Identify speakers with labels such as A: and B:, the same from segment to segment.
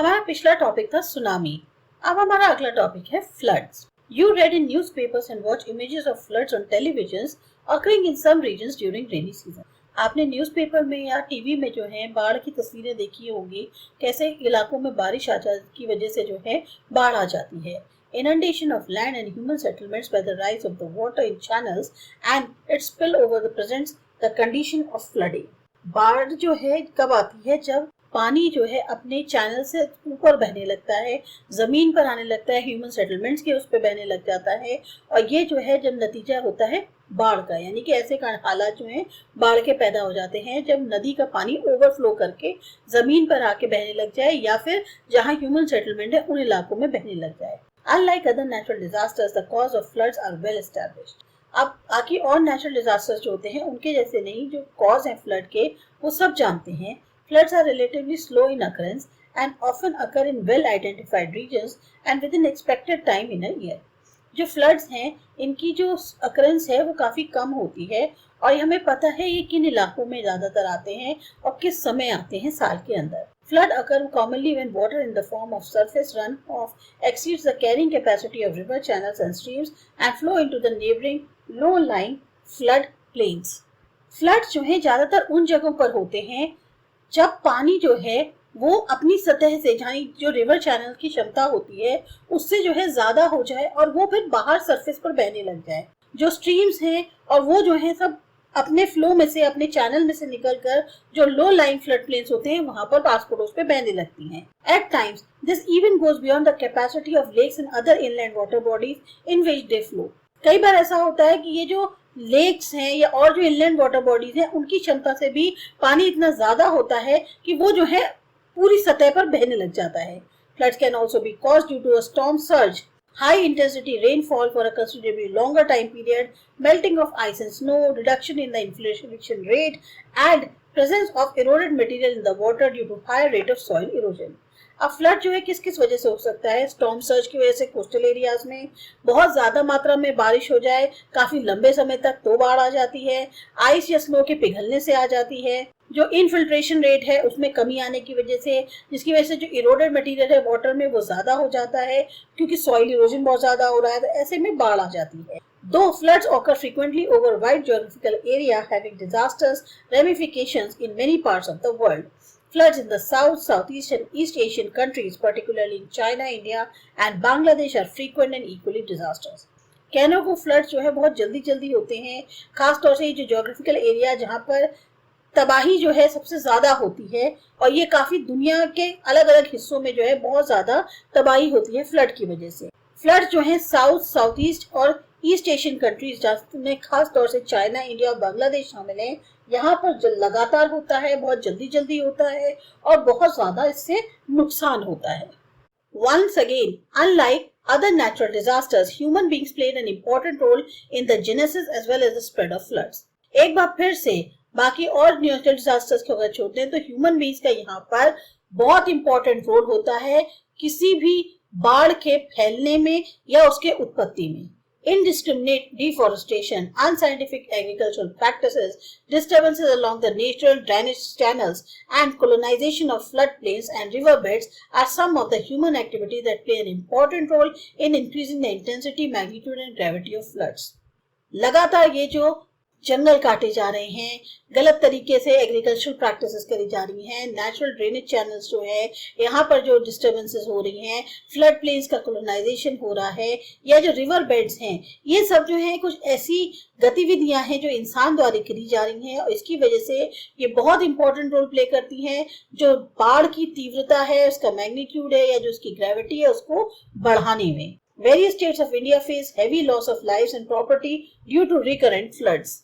A: हमारा पिछला टॉपिक था सुनामी। अब हमारा अगला टॉपिक है floods. You read in newspapers and watch images of floods on televisions occurring in some regions during rainy season. आपने न्यूज़पेपर में या टीवी में जो है बाढ़ की तस्वीरें देखी होंगी, कैसे इलाकों में बारिश आ जा की वजह से जो है बाढ़ आ जाती है। Inundation of land and human settlements by the rise of the water in channels and its spillover presents the condition of flooding. बाढ़ जो है कब आती है? जब पानी जो है अपने चैनल से ऊपर बहने लगता है, जमीन पर आने लगता है, ह्यूमन सेटलमेंट्स के उस पर बहने लग जाता है, और ये जो है जब नतीजा होता है बाढ़ का, यानी कि ऐसे हालात जो हैं बाढ़ के पैदा हो जाते हैं जब नदी का पानी ओवरफ्लो करके जमीन पर आके बहने लग जाए या फिर जहां ह्यूमन सेटलमेंट है उन इलाकों में बहने लग जाए। Unlike other natural disasters, the cause of floods are well established. अब बाकी और नेचुरल डिजास्टर्स जो होते हैं उनके जैसे नहीं, जो कॉज है फ्लड के वो सब जानते हैं। Floods are relatively slow in occurrence and often occur in well-identified regions and within expected time in a year. जो floods हैं, इनकी जो occurrence है वो काफी कम होती है और हमें पता है ये किन इलाकों में ज्यादातर आते हैं और किस समय आते हैं साल के अंदर। Flood occur commonly when water in the form of surface runoff exceeds the carrying capacity of river channels and streams and flow into the neighboring low-lying flood plains. Floods जो है ज्यादातर उन जगहों पर होते हैं जब पानी जो है वो अपनी सतह से, जहाँ जो रिवर चैनल की क्षमता होती है उससे जो है ज्यादा हो जाए और वो फिर बाहर सरफेस पर बहने लग जाए। जो स्ट्रीम्स हैं और वो जो है सब अपने फ्लो में से, अपने चैनल में से निकलकर जो लो लाइन फ्लड प्लेन्स होते हैं वहां पर पास पड़ोस पे बहने लगती हैं। At times this even goes beyond the capacity of lakes and other inland water bodies in which they flow. कई बार ऐसा होता है कि ये जो लेक्स हैं या और जो इनलैंड वाटर बॉडीज हैं उनकी क्षमता से भी पानी इतना ज्यादा होता है कि वो जो है पूरी सतह पर बहने लग जाता है। Floods can also be caused due to a storm surge, high intensity rainfall for a considerably longer time period, melting of ice and snow, reduction in the infiltration rate, and presence of eroded material in the water due to higher rate of soil erosion. अब flood जो है किस किस वजह से हो सकता है? स्टॉर्म सर्ज की वजह से कोस्टल एरियाज में बहुत ज्यादा मात्रा में बारिश हो जाए, काफी लंबे समय तक तो बाढ़ आ जाती है। आइस या स्नो के पिघलने से आ जाती है। जो इनफिल्ट्रेशन रेट है उसमें कमी आने की वजह से, जिसकी वजह से जो इरोडेड मटेरियल है वाटर में वो ज्यादा हो जाता है क्योंकि सॉइल इरोजन बहुत ज्यादा हो रहा है, तो ऐसे में बाढ़ आ जाती है। Though floods occur frequently over wide geographical area having disastrous ramifications in many parts of the world, floods in the South, Southeast and East Asian countries, particularly in China, India and Bangladesh are frequent and equally disastrous. कहने को floods जो है बहुत जल्दी जल्दी होते हैं, खासतौर से ये जो जोग्राफिकल एरिया जहाँ पर तबाही जो है सबसे ज्यादा होती है, और ये काफी दुनिया के अलग अलग हिस्सों में जो है बहुत ज्यादा तबाही होती है फ्लड की वजह से। फ्लड जो है साउथ, साउथ ईस्ट और ईस्ट एशियन कंट्रीज जिसमें खास तौर से चाइना, इंडिया और बांग्लादेश शामिल हैं, यहाँ पर लगातार होता है, बहुत जल्दी जल्दी होता है और बहुत ज्यादा इससे नुकसान होता है। Once again, unlike other natural disasters, human beings played an important role in the genesis as well as the spread of floods. एक बार फिर से बाकी और नेचुरल डिजास्टर्स को अगर छोड़ते हैं तो ह्यूमन बीइंग्स का यहाँ पर बहुत इंपॉर्टेंट रोल होता है किसी भी बाढ़ के फैलने में या उसके उत्पत्ति में। Indiscriminate deforestation, unscientific agricultural practices, disturbances along the natural drainage channels, and colonization of floodplains and riverbeds are some of the human activities that play an important role in increasing the intensity, magnitude, and gravity of floods. लगातार ये जो जंगल काटे जा रहे हैं, गलत तरीके से एग्रीकल्चरल प्रैक्टिसेस करी जा रही हैं, नेचुरल ड्रेनेज चैनल्स जो है यहाँ पर जो डिस्टर्बेंसेस हो रही हैं, फ्लड प्लेन्स का कॉलोनाइजेशन हो रहा है, या जो रिवर बेड्स हैं, ये सब जो है कुछ ऐसी गतिविधियां हैं जो इंसान द्वारा करी जा रही हैं और इसकी वजह से ये बहुत इंपॉर्टेंट रोल प्ले करती हैं जो बाढ़ की तीव्रता है, उसका मैग्नीट्यूड है या जो उसकी ग्रेविटी है उसको बढ़ाने में। Various states of India face heavy loss of lives and property due to recurrent floods.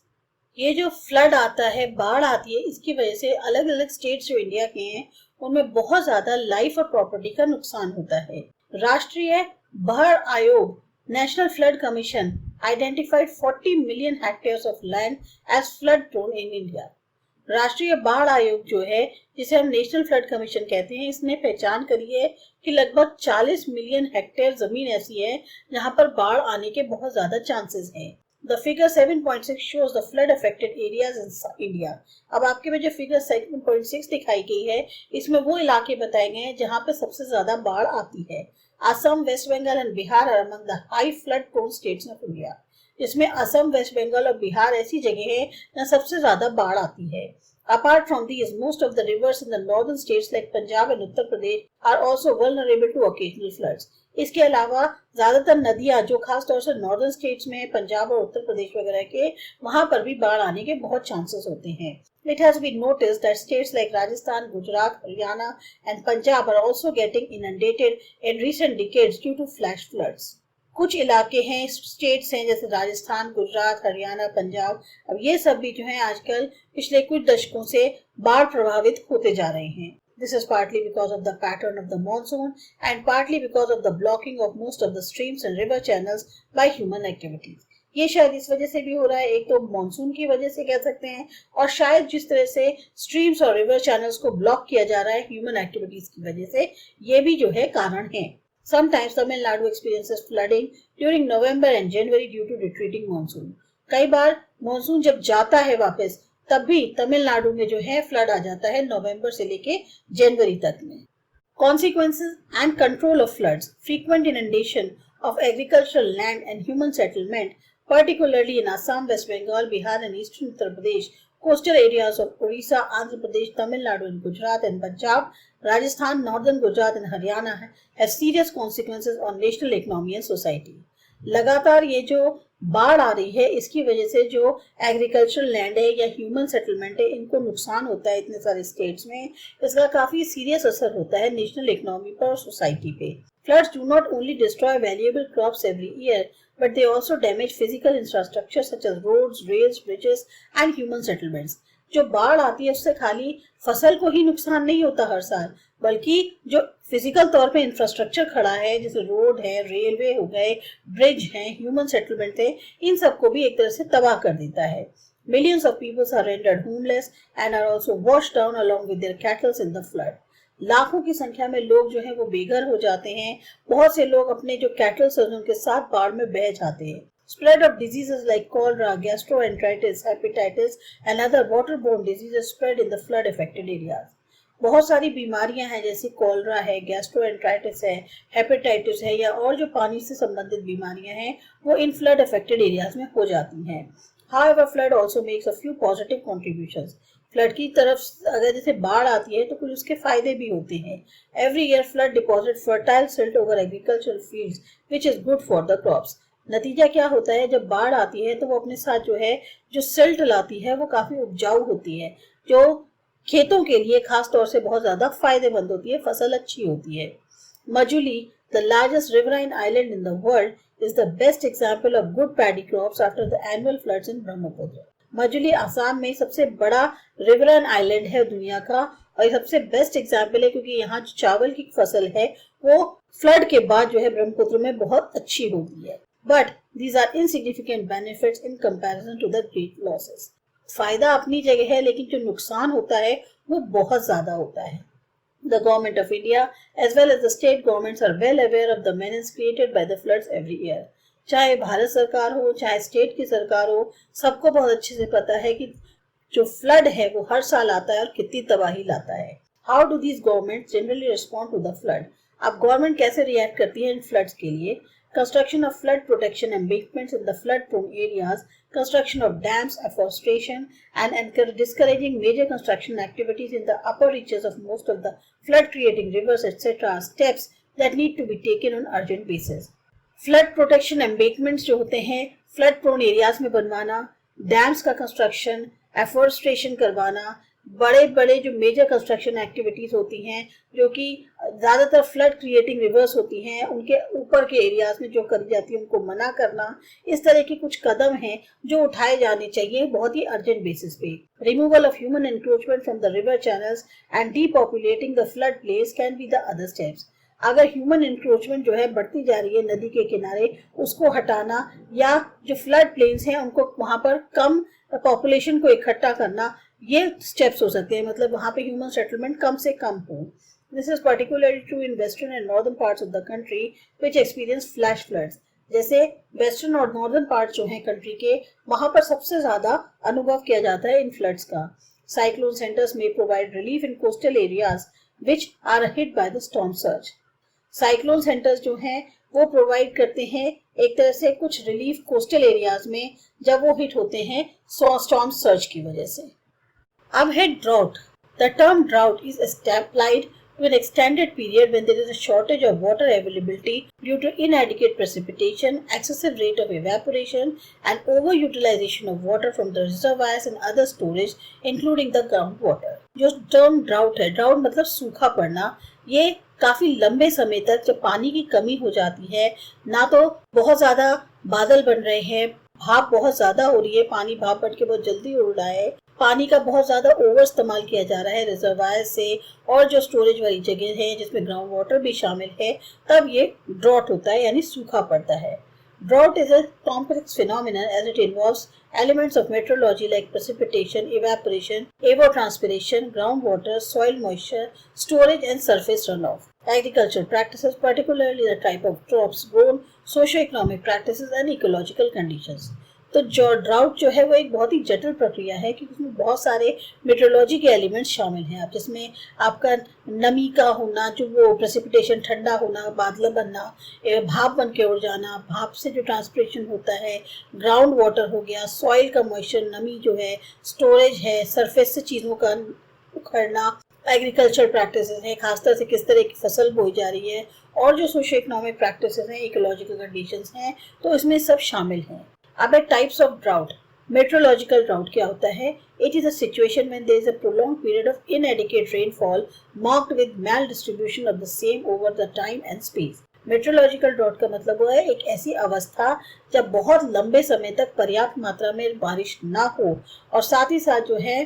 A: ये जो फ्लड आता है, बाढ़ आती है, इसकी वजह से अलग अलग स्टेट्स जो इंडिया के हैं उनमें बहुत ज्यादा लाइफ और प्रॉपर्टी का नुकसान होता है। राष्ट्रीय बाढ़ आयोग National Flood Commission identified 40 million hectares of land as flood prone in India. राष्ट्रीय बाढ़ आयोग जो है, जिसे हम नेशनल फ्लड कमीशन कहते हैं, इसने पहचान करी है कि लगभग 40 मिलियन हेक्टेयर जमीन ऐसी है जहां पर बाढ़ आने के बहुत ज्यादा चांसेस हैं। The figure 7.6 shows the flood affected areas in India. अब आपके में जो फिगर 7.6 दिखाई गई है, इसमें वो इलाके बताए गए हैं जहां पे सबसे ज्यादा बाढ़ आती है. Assam, West Bengal and Bihar are among the high flood prone states of India. जिसमें असम, वेस्ट बंगाल और बिहार ऐसी जगह है जहां सबसे ज्यादा बाढ़ आती है. Apart from these, most of the rivers in the northern states like Punjab and Uttar Pradesh are also vulnerable to occasional floods. इसके अलावा ज्यादातर नदियां जो खास तौर से नॉर्दर्न स्टेट्स में, पंजाब और उत्तर प्रदेश वगैरह के, वहां पर भी बाढ़ आने के बहुत चांसेस होते हैं. It has been noticed that states like Rajasthan, Gujarat, Haryana and Punjab are also getting inundated in recent decades due to flash floods. कुछ इलाके हैं, स्टेट्स हैं जैसे राजस्थान, गुजरात, हरियाणा, पंजाब, अब ये सब भी जो है आजकल पिछले कुछ दशकों से बाढ़ प्रभावित होते जा रहे हैं. This is partly because of the pattern of the monsoon and partly because of the blocking of most of the streams and river channels by human activities. ये शायद इस वजह से भी हो रहा है, एक तो मानसून की वजह से कह सकते हैं, और शायद जिस तरह से स्ट्रीम्स और रिवर चैनल्स को ब्लॉक किया जा रहा है ह्यूमन एक्टिविटीज की वजह से, ये भी जो है कारण है. Sometimes Tamil Nadu experiences flooding during November and January due to retreating monsoon. कई बार मानसून जब जाता है वापस, तब भी तमिलनाडु में जो है फ्लड आ जाता है नवंबर से लेके जनवरी तक में. Consequences and control of floods. Frequent inundation of agricultural land and human settlement, particularly in Assam, West Bengal, Bihar and Eastern Uttar Pradesh, coastal areas of Orissa, Andhra Pradesh, Tamil Nadu and Gujarat and Punjab, Rajasthan, Northern Gujarat and Haryana have serious consequences on national economy and society. लगातार ये जो बाढ़ आ रही है, इसकी वजह से जो एग्रीकल्चरल लैंड है या ह्यूमन सेटलमेंट है, इनको नुकसान होता है इतने सारे स्टेट्स में. इसका काफी सीरियस असर होता है नेशनल इकोनॉमी पर और सोसाइटी पे. Floods do not only destroy valuable crops every year, but they also damage physical infrastructure such as roads, rails, bridges and human settlements. जो बाढ़ आती है उससे खाली फसल को ही नुकसान नहीं होता हर साल, बल्कि जो फिजिकल तौर पे इंफ्रास्ट्रक्चर खड़ा है, जैसे रोड है, रेलवे हो गए, ब्रिज है, ह्यूमन सेटलमेंट है, इन सबको भी एक तरह से तबाह कर देता है. Millions of people are rendered homeless and are also washed down along with their cattle in the flood. लाखों की संख्या में लोग जो है वो बेघर हो जाते हैं. बहुत से लोग अपने जो कैटल हैं उनके साथ बाढ़ में बह जाते हैं. Spread of diseases like cholera, gastroenteritis, hepatitis and other waterborne diseases spread in the flood affected areas. बहुत सारी बीमारियां हैं जैसे कॉलरा है, गैस्ट्रोएंट्राइटिस है, हेपेटाइटिस है या और जो पानी से संबंधित बीमारियां हैं वो इन फ्लड अफेक्टेड एरियाज में हो जाती हैं. However, flood also makes a few positive contributions. Flood की तरफ अगर जैसे बाढ़ आती है तो कुछ उसके फायदे भी होते हैं. Every year flood deposit fertile silt over agricultural fields, which is good for the crops. नतीजा क्या होता है, जब बाढ़ आती है तो वो अपने साथ जो है जो सिल्ट लाती है वो काफी उपजाऊ होती है, जो खेतों के लिए खास तौर से बहुत ज्यादा फायदेमंद होती है, फसल अच्छी होती है. Majuli, the largest riverine island in the world, is the best example of good paddy crops after the annual floods in Brahmaputra. Majuli Assam में सबसे बड़ा रिवराइन आइलैंड है दुनिया का और ये सबसे बेस्ट एग्जाम्पल है क्योंकि यहाँ जो चावल की फसल है वो फ्लड के बाद जो है ब्रह्मपुत्र में बहुत अच्छी होती है. But these are insignificant benefits in comparison to the great losses. फायदा अपनी जगह है लेकिन जो नुकसान होता है वो बहुत ज्यादा होता है. The government of India as well as the state governments are well aware of the menace created by the floods every year. चाहे भारत सरकार हो चाहे स्टेट की सरकार हो, सबको बहुत अच्छे से पता है कि जो फ्लड है वो हर साल आता है और कितनी तबाही लाता है. How do these governments generally respond to the flood? अब गवर्नमेंट कैसे रिएक्ट करती है इन फ्लड्स के लिए? Construction of flood protection embankments in the flood-prone areas, construction of dams, afforestation, and discouraging major construction activities in the upper reaches of most of the flood-creating rivers, etc. are steps that need to be taken on urgent basis. Flood protection embankments जो होते हैं flood-prone areas में बनवाना, dams का construction, afforestation करवाना, बड़े बड़े जो मेजर कंस्ट्रक्शन एक्टिविटीज होती हैं जो कि ज्यादातर फ्लड क्रिएटिंग रिवर्स होती हैं उनके ऊपर के एरियाज में जो करी जाती है उनको मना करना, इस तरह के कुछ कदम हैं जो उठाए जाने चाहिए बहुत ही अर्जेंट बेसिस पे. Removal of human encroachment from the river channels and depopulating the flood place can be the other steps. अगर ह्यूमन इंक्रोचमेंट जो है बढ़ती जा रही है नदी के किनारे, उसको हटाना या जो फ्लड प्लेन्स हैं उनको वहां पर कम पॉपुलेशन को इकट्ठा करना, ये स्टेप्स हो सकते हैं. मतलब वहां पे ह्यूमन सेटलमेंट कम से कम हो. This is particularly true in western and northern parts of the country which experience flash floods. जैसे वेस्टर्न और नॉर्दर्न पार्ट जो है कंट्री के, वहां पर सबसे ज्यादा अनुभव किया जाता है इन फ्लड्स का। Cyclone centres may provide relief in coastal areas which are hit by the storm surge. Cyclone centres जो हैं वो प्रोवाइड करते हैं एक तरह से कुछ रिलीफ कोस्टल एरियाज में जब वो हिट होते हैं स्टॉर्म सर्ज की वजह से। अब है drought. The term drought is applied to an extended period when there is a shortage of water availability due to inadequate precipitation, excessive rate of evaporation, and overutilization of water from the reservoirs and other storage, including the groundwater. जो term drought है, drought मतलब सूखा पड़ना, ये काफी लंबे समय तक जब पानी की कमी हो जाती है, ना तो बहुत ज्यादा बादल बन रहे हैं, भाप बहुत ज्यादा हो रही है, पानी भाप बन के बहुत जल्दी उड़ रहा है, पानी का बहुत ज्यादा ओवर इस्तेमाल किया जा रहा है रिजर्वायर से, और जो स्टोरेज वाली जगह है जिसमें ग्राउंड वाटर भी शामिल है, तब ये ड्रॉट होता है यानी सूखा पड़ता है। Drought is a complex phenomenon as it involves elements of meteorology like precipitation, evaporation, evapotranspiration, groundwater, soil moisture, storage and surface runoff. Agricultural practices, particularly the type of crops grown, socio-economic practices and ecological conditions. तो जो drought जो है वो एक बहुत ही जटिल प्रक्रिया है क्योंकि उसमें बहुत सारे मेट्रोलॉजी के एलिमेंट्स शामिल हैं। आप जिसमें आपका नमी का होना, जो वो प्रेसिपिटेशन ठंडा होना, बादल बनना, भाप बन के उड़ जाना, भाप से जो ट्रांसपिरेशन होता है, ग्राउंड वाटर हो गया, सॉइल का मॉइस्चर, नमी जो है, स्टोरेज है, सरफेस से चीज़ों का उखड़ना, एग्रीकल्चर प्रैक्टिसेस हैं, खासतौर से किस तरह की फसल बोई जा रही है, और जो सोशो इकोनॉमिक प्रैक्टिसेस हैं, इकोलॉजिकल कंडीशंस हैं, तो इसमें सब शामिल हैं। अब types of drought. Meteorological drought क्या होता है? It is a situation when there is a prolong period of inadequate rainfall marked with maldistribution of the same over the time and space. Meteorological drought का मतलब वो है एक ऐसी अवस्था जब बहुत लंबे समय तक पर्याप्त मात्रा में बारिश ना हो, और साथ ही साथ जो है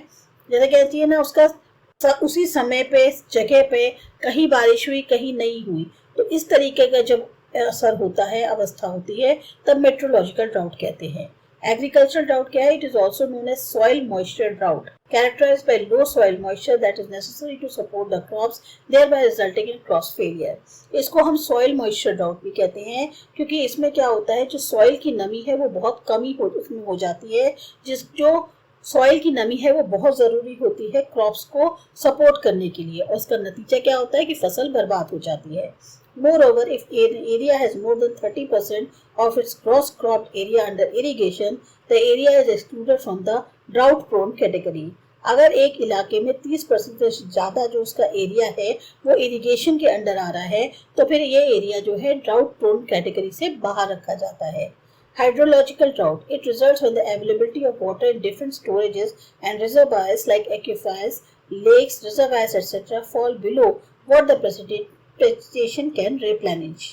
A: जैसे कहती है ना, उसका उसी समय पे, जगह पे कहीं बारिश हुई कहीं नहीं हुई, तो इस तरीके का जब असर होता है, अवस्था होती है, तब मेट्रोलॉजिकल ड्राउट कहते हैं। एग्रीकल्चरल ड्राउट क्या है? It is also known as soil moisture drought, characterised by low soil moisture that is necessary to support the crops, thereby resulting in crop failure. इसको हम सॉइल मॉइस्चर ड्राउट भी कहते हैं क्योंकि इसमें क्या होता है, जो सॉइल की नमी है वो बहुत कमी उसमें हो जाती है, जो सॉइल की नमी है वो बहुत ज़रूरी होती है क्रॉप्स को सपोर्ट करने के लिए, और इसका नतीजा क्या होता है कि फसल बर्बाद हो जाती है। Moreover, if an area has more than 30% of its gross cropped area under irrigation, the area is excluded from the drought-prone category. अगर एक इलाके में 30% से ज़्यादा जो उसका एरिया है वो इरिगेशन के अंडर आ रहा है, तो फिर ये एरिया जो है ड्राउट प्रोन कैटेगरी से बाहर रखा जाता है। Hydrological drought. It results when the availability of water in different storages and reservoirs like aquifers, lakes, reservoirs, etc. fall below what the precipitation can replenish.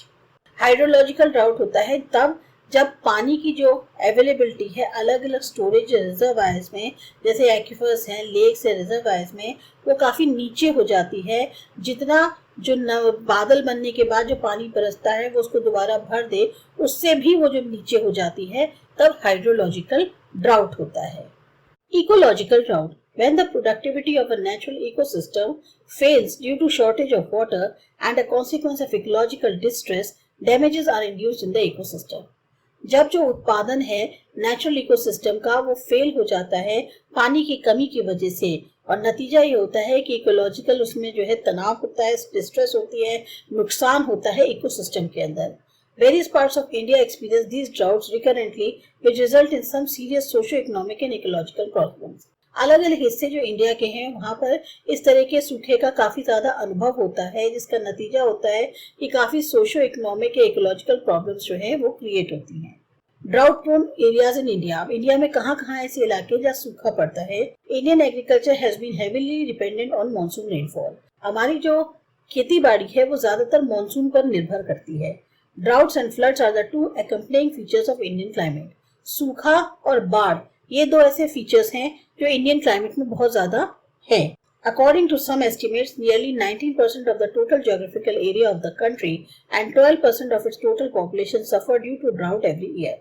A: Hydrological drought होता है तब जब पानी की जो अवेलेबिलिटी है अलग अलग स्टोरेज रिजर्वायर्स में, जैसे एक्विफर्स हैं, लेक्स है, रिजर्वायर्स में, वो काफ़ी नीचे हो जाती है। जितना जो बादल बनने के बाद जो पानी बरसता है वो उसको दोबारा भर दे, उससे भी वो जो नीचे हो जाती है, तब हाइड्रोलॉजिकल ड्राउट होता है। Ecological drought. When the productivity of a natural ecosystem fails due to shortage of water and a consequence of ecological distress, damages are induced in the ecosystem. जब जो उत्पादन है नेचुरल इकोसिस्टम का वो fail हो जाता है पानी की कमी की वजह से, और नतीजा ये होता है कि इकोलॉजिकल उसमें जो है तनाव होता है, डिस्ट्रेस होती है, नुकसान होता है इकोसिस्टम के अंदर। Various parts of India experience these droughts recurrently, which result in some serious socio-economic and ecological problems. अलग अलग हिस्से जो इंडिया के हैं वहाँ पर इस तरह के सूखे का काफ़ी ज़्यादा अनुभव होता है, जिसका नतीजा होता है कि काफ़ी सोशो इकोनॉमिक या इकोलॉजिकल प्रॉब्लम्स जो है वो क्रिएट होती हैं। Drought prone areas in India. India में कहाँ कहाँ ऐसे इलाके जहाँ सूखा पड़ता है? Indian agriculture has been heavily dependent on monsoon rainfall. हमारी जो खेती बाड़ी है वो ज़्यादातर मानसून पर निर्भर करती है। Droughts and floods are the two accompanying features of Indian climate. सूखा और बाढ़ ये दो ऐसे फीचर्स हैं जो इंडियन क्लाइमेट में बहुत ज़्यादा है। According to some estimates, nearly 19% of the total geographical area of the country and 12% of its total population suffer due to drought every year.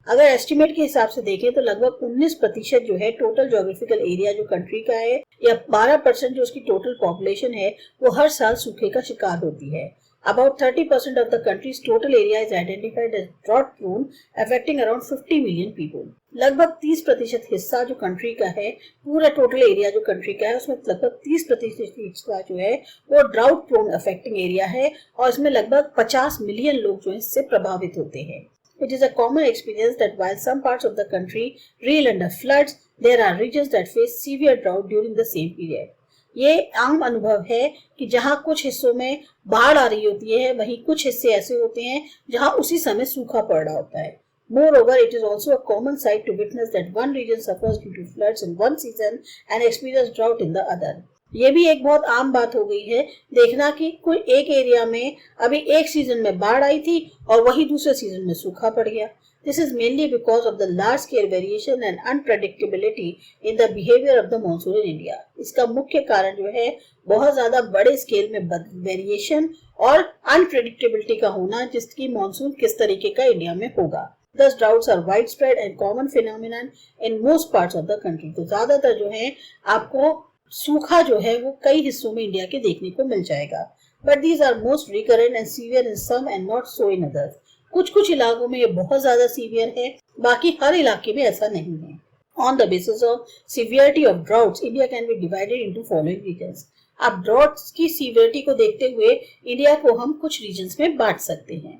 A: अगर एस्टिमेट के हिसाब से देखें तो लगभग 19% जो है टोटल जोग्राफिकल एरिया जो कंट्री का है, या 12% जो उसकी टोटल पॉपुलेशन है, वो हर साल सूखे का शिकार होती है। About 30% of the country's total area is identified as drought prone, affecting around 50 million people. लगभग 30% हिस्सा जो कंट्री का है, पूरा टोटल एरिया जो कंट्री का है, उसमें लगभग 30% हिस्सा जो है वो ड्राउट प्रोन अफेक्टिंग एरिया है और इसमें लगभग 50 मिलियन लोग जो इससे प्रभावित होते हैं. It is a common experience that while some parts of the country reel under floods, there are regions that face severe drought during the same period. ये आम अनुभव है कि जहाँ कुछ हिस्सों में बाढ़ आ रही होती है, वहीं कुछ हिस्से ऐसे होते हैं जहाँ उसी समय सूखा पड़ रहा होता है. Moreover, it is also a common sight to witness that one region suffers due to floods in one season and experiences drought in the other. ये भी एक बहुत आम बात हो गई है देखना कि कोई एक एरिया में अभी एक सीजन में बाढ़ आई थी और वही दूसरे सीजन में सूखा पड़ गया. This is mainly because of the large scale variation and unpredictability in the behavior of the monsoon in India. इसका मुख्य कारण जो है बहुत ज्यादा बड़े स्केल में वेरिएशन और अनप्रेडिक्टेबिलिटी का होना, जिसकी मॉनसून किस तरीके का इंडिया में होगा. Thus droughts are widespread and common phenomenon in most parts of the country. तो ज्यादातर जो है आपको सूखा जो है वो कई हिस्सों में इंडिया के देखने को मिल जाएगा. But these are most recurrent and severe in some and not so in others. कुछ इलाकों में ये बहुत ज्यादा सीवियर है, बाकी हर इलाके में ऐसा नहीं है. On the basis of severity of droughts, India can be divided into following regions. अब ड्राउट्स की सीवियरिटी को देखते हुए इंडिया को हम कुछ रीजन्स में बांट सकते हैं.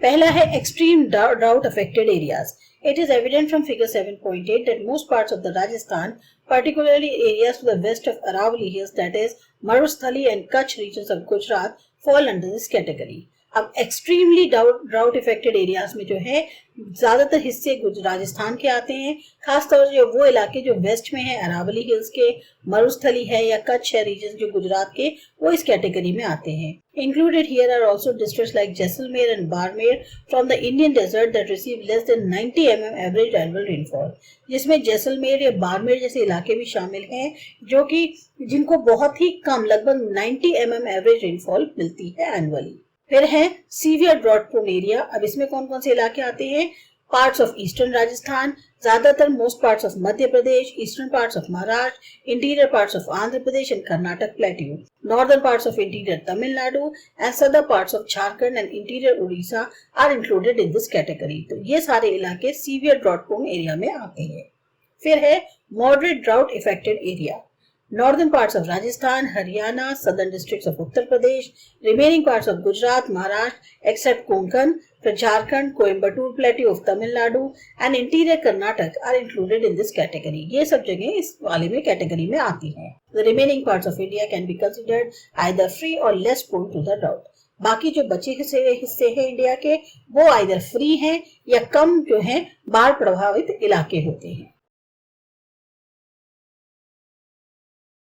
A: पहला है extreme drought affected areas. It is evident from figure 7.8 that most parts of the Rajasthan, particularly areas to the west of Aravalli Hills, that is Marusthali and Kutch regions of Gujarat, fall under this category. अब extremely drought affected areas में जो है ज्यादातर हिस्से राजस्थान के आते हैं, खासतौर से वो इलाके जो वेस्ट में है, अरावली हिल्स के, मरुस्थली है या कच्छ है रीजन जो गुजरात के, वो इस कैटेगरी में आते हैं. Included here are also districts like Jaisalmer and Barmer from the Indian desert that receive less than 90 mm average annual rainfall, जिसमें जैसलमेर या बाड़मेर जैसे इलाके भी शामिल हैं जो कि जिनको बहुत ही कम लगभग 90 mm एवरेज रेनफॉल मिलती है एनुअली. फिर है सीवियर ड्रॉट प्रोन एरिया. अब इसमें कौन कौन से इलाके आते हैं? पार्ट्स ऑफ ईस्टर्न राजस्थान, ज्यादातर most parts of Madhya Pradesh, eastern parts of Maharashtra, interior parts of Andhra Pradesh and Karnataka plateau, northern parts of interior Tamil Nadu and southern parts of Jharkhand and interior Orissa are included in this category. तो ये सारे इलाके सीवियर ड्रॉट प्रोन एरिया में आते हैं. फिर है moderate drought affected area. Northern parts of Rajasthan, Haryana, southern districts of Uttar Pradesh, remaining parts of Gujarat, Maharashtra except Konkan, Jharkhand, Coimbatore plateau of Tamil Nadu and interior Karnataka are included in this category. ये सब जगह इस वाले में category में आती हैं. The remaining parts of India can be considered either free or less prone to the drought. बाकी जो बचे हिस्से हैं इंडिया के वो either free हैं या कम जो हैं बाढ़ प्रभावित इलाके होते हैं.